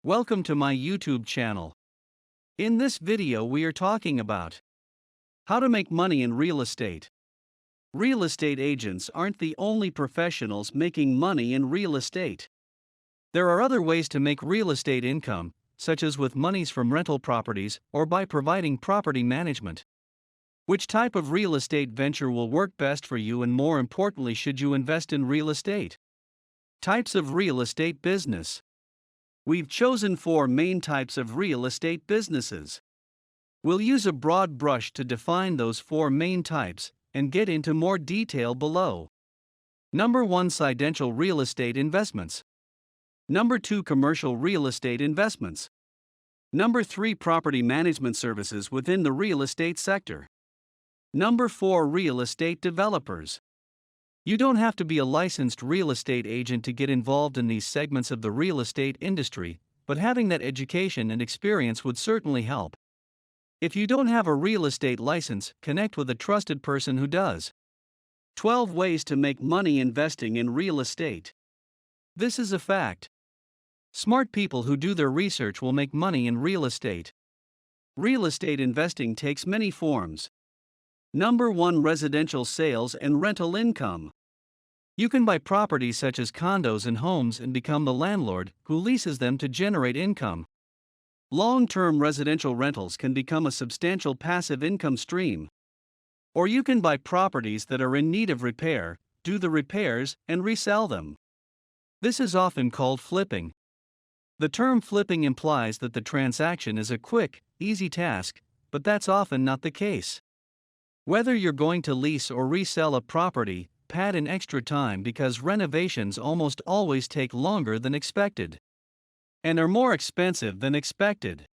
Welcome to my YouTube channel. In this video we are talking about how to make money in real estate. Real estate agents aren't the only professionals making money in real estate. There are other ways to make real estate income, such as with monies from rental properties or by providing property management. Which type of real estate venture will work best for you, and more importantly, should you invest in real estate? Types of real estate business. We've chosen 4 main types of real estate businesses. We'll use a broad brush to define those 4 main types and get into more detail below. Number 1, residential real estate investments. Number 2, commercial real estate investments. Number 3, property management services within the real estate sector. Number 4, real estate developers. You don't have to be a licensed real estate agent to get involved in these segments of the real estate industry, but having that education and experience would certainly help. If you don't have a real estate license, connect with a trusted person who does. 12 ways to make money investing in real estate. This is a fact. Smart people who do their research will make money in real estate. Real estate investing takes many forms. Number 1, residential sales and rental income. You can buy properties such as condos and homes and become the landlord who leases them to generate income. Long-term residential rentals can become a substantial passive income stream. Or you can buy properties that are in need of repair, do the repairs, and resell them. This is often called flipping. The term flipping implies that the transaction is a quick, easy task, but that's often not the case. Whether you're going to lease or resell a property, pad in extra time because renovations almost always take longer than expected and are more expensive than expected.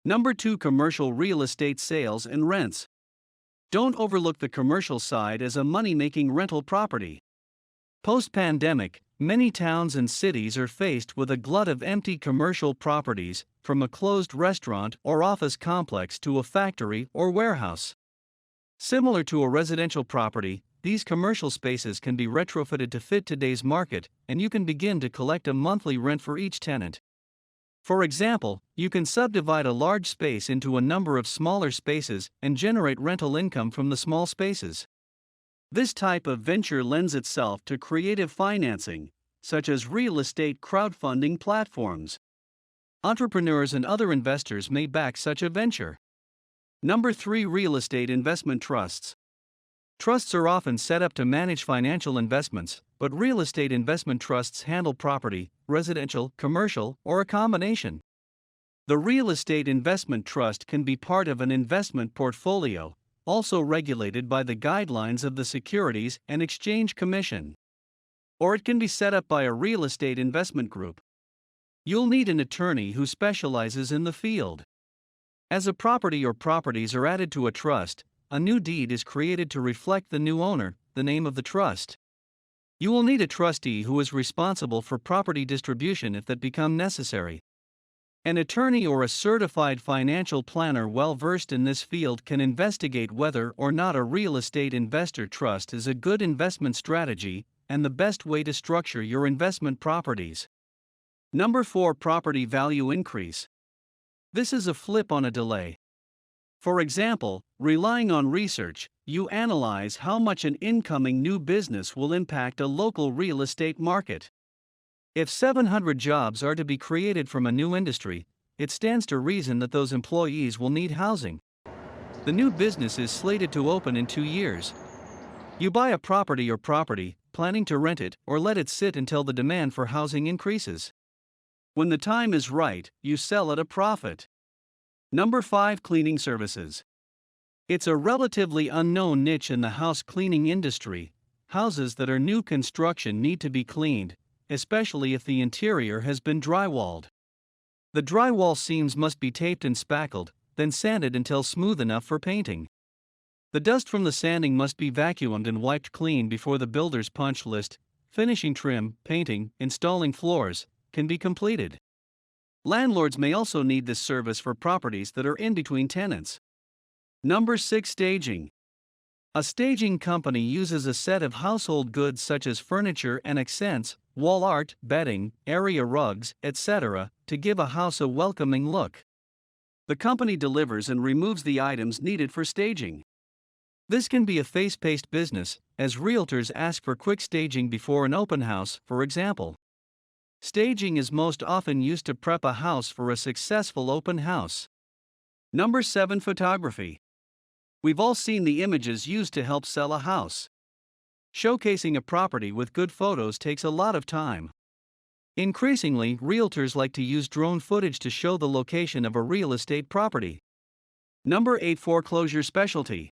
Number 2, commercial real estate sales and rents. Don't overlook the commercial side as a money-making rental property. Post-pandemic, many towns and cities are faced with a glut of empty commercial properties, from a closed restaurant or office complex to a factory or warehouse. Similar to a residential property, these commercial spaces can be retrofitted to fit today's market, and you can begin to collect a monthly rent for each tenant. For example, you can subdivide a large space into a number of smaller spaces and generate rental income from the small spaces. This type of venture lends itself to creative financing, such as real estate crowdfunding platforms. Entrepreneurs and other investors may back such a venture. Number 3, real estate investment trusts. Trusts are often set up to manage financial investments, but real estate investment trusts handle property, residential, commercial, or a combination. The real estate investment trust can be part of an investment portfolio, also regulated by the guidelines of the Securities and Exchange Commission. Or it can be set up by a real estate investment group. You'll need an attorney who specializes in the field. As a property or properties are added to a trust, a new deed is created to reflect the new owner, the name of the trust. You will need a trustee who is responsible for property distribution if that become necessary. An attorney or a certified financial planner well versed in this field can investigate whether or not a real estate investor trust is a good investment strategy and the best way to structure your investment properties. Number 4, property value increase. This is a flip on a delay. For example, relying on research, you analyze how much an incoming new business will impact a local real estate market. If 700 jobs are to be created from a new industry, it stands to reason that those employees will need housing. The new business is slated to open in 2 years. You buy a property or property, planning to rent it or let it sit until the demand for housing increases. When the time is right, you sell at a profit. Number 5, cleaning services. It's a relatively unknown niche in the house cleaning industry. Houses that are new construction need to be cleaned, especially if the interior has been drywalled. The drywall seams must be taped and spackled, then sanded until smooth enough for painting. The dust from the sanding must be vacuumed and wiped clean before the builder's punch list, finishing trim, painting, installing floors, can be completed. Landlords may also need this service for properties that are in between tenants. Number 6, staging. A staging company uses a set of household goods such as furniture and accents, wall art, bedding, area rugs, etc., to give a house a welcoming look. The company delivers and removes the items needed for staging. This can be a fast-paced business, as realtors ask for quick staging before an open house, for example. Staging is most often used to prep a house for a successful open house. Number 7. Photography. We've all seen the images used to help sell a house. Showcasing a property with good photos takes a lot of time. Increasingly, realtors like to use drone footage to show the location of a real estate property. Number 8. Foreclosure specialty.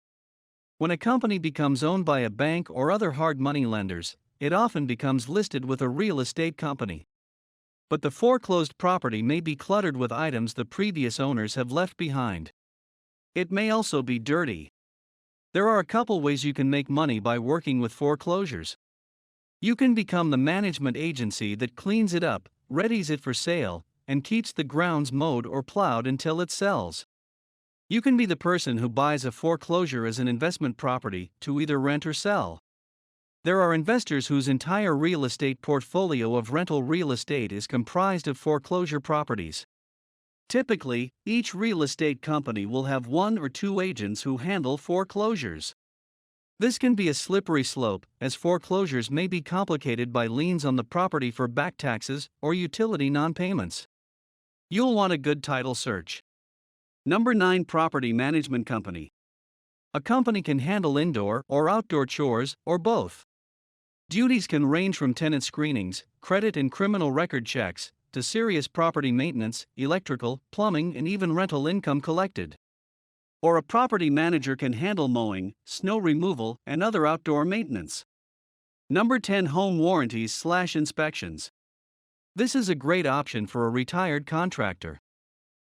When a company becomes owned by a bank or other hard money lenders, it often becomes listed with a real estate company. But the foreclosed property may be cluttered with items the previous owners have left behind. It may also be dirty. There are a couple ways you can make money by working with foreclosures. You can become the management agency that cleans it up, readies it for sale, and keeps the grounds mowed or plowed until it sells. You can be the person who buys a foreclosure as an investment property to either rent or sell. There are investors whose entire real estate portfolio of rental real estate is comprised of foreclosure properties. Typically, each real estate company will have one or two agents who handle foreclosures. This can be a slippery slope, as foreclosures may be complicated by liens on the property for back taxes or utility non-payments. You'll want a good title search. Number 9. Property management company. A company can handle indoor or outdoor chores, or both. Duties can range from tenant screenings, credit and criminal record checks, to serious property maintenance, electrical, plumbing, and even rental income collected. Or a property manager can handle mowing, snow removal, and other outdoor maintenance. Number 10. Home warranties/inspections. This is a great option for a retired contractor.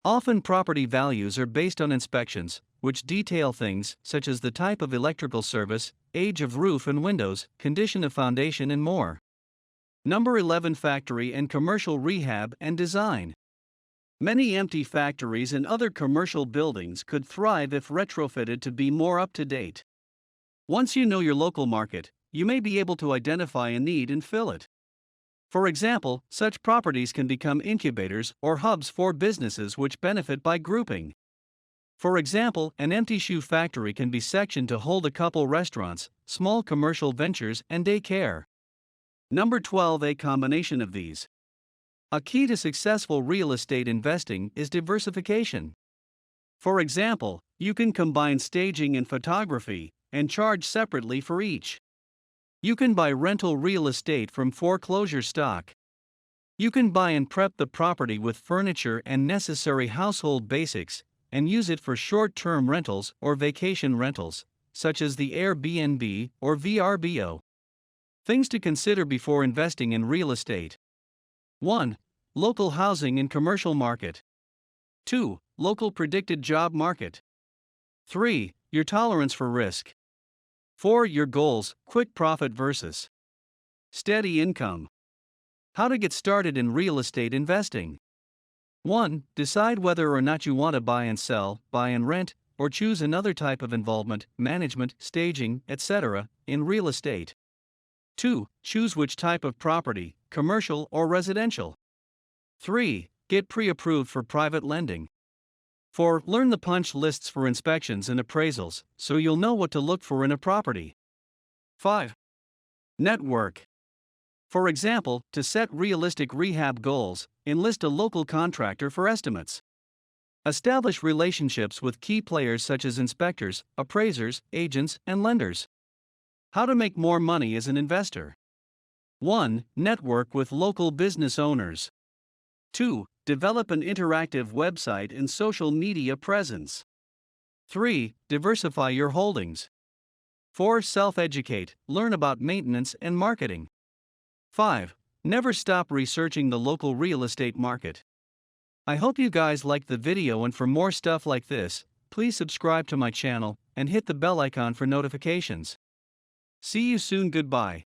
Often property values are based on inspections, which detail things such as the type of electrical service, age of roof and windows, condition of foundation, and more. Number 11. Factory and commercial rehab and design. Many empty factories and other commercial buildings could thrive if retrofitted to be more up to date. Once you know your local market, you may be able to identify a need and fill it. For example, such properties can become incubators or hubs for businesses which benefit by grouping. For example, an empty shoe factory can be sectioned to hold a couple restaurants, small commercial ventures, and daycare. Number 12. A combination of these. A key to successful real estate investing is diversification. For example, you can combine staging and photography and charge separately for each. You can buy rental real estate from foreclosure stock. You can buy and prep the property with furniture and necessary household basics and use it for short-term rentals or vacation rentals, such as the Airbnb or VRBO. Things to consider before investing in real estate. 1. Local housing and commercial market. 2. Local predicted job market. 3. Your tolerance for risk. 4. Your goals, quick profit versus steady income. How to get started in real estate investing. 1. Decide whether or not you want to buy and sell, buy and rent, or choose another type of involvement, management, staging, etc., in real estate. 2. Choose which type of property, commercial or residential. 3. Get pre-approved for private lending. 4. Learn the punch lists for inspections and appraisals, so you'll know what to look for in a property. 5. Network. For example, to set realistic rehab goals, enlist a local contractor for estimates. Establish relationships with key players such as inspectors, appraisers, agents, and lenders. How to make more money as an investor. 1. Network with local business owners. 2. Develop an interactive website and social media presence. 3. Diversify your holdings. 4. Self-educate, learn about maintenance and marketing. 5. Never stop researching the local real estate market. I hope you guys liked the video, and for more stuff like this, please subscribe to my channel and hit the bell icon for notifications. See you soon. Goodbye.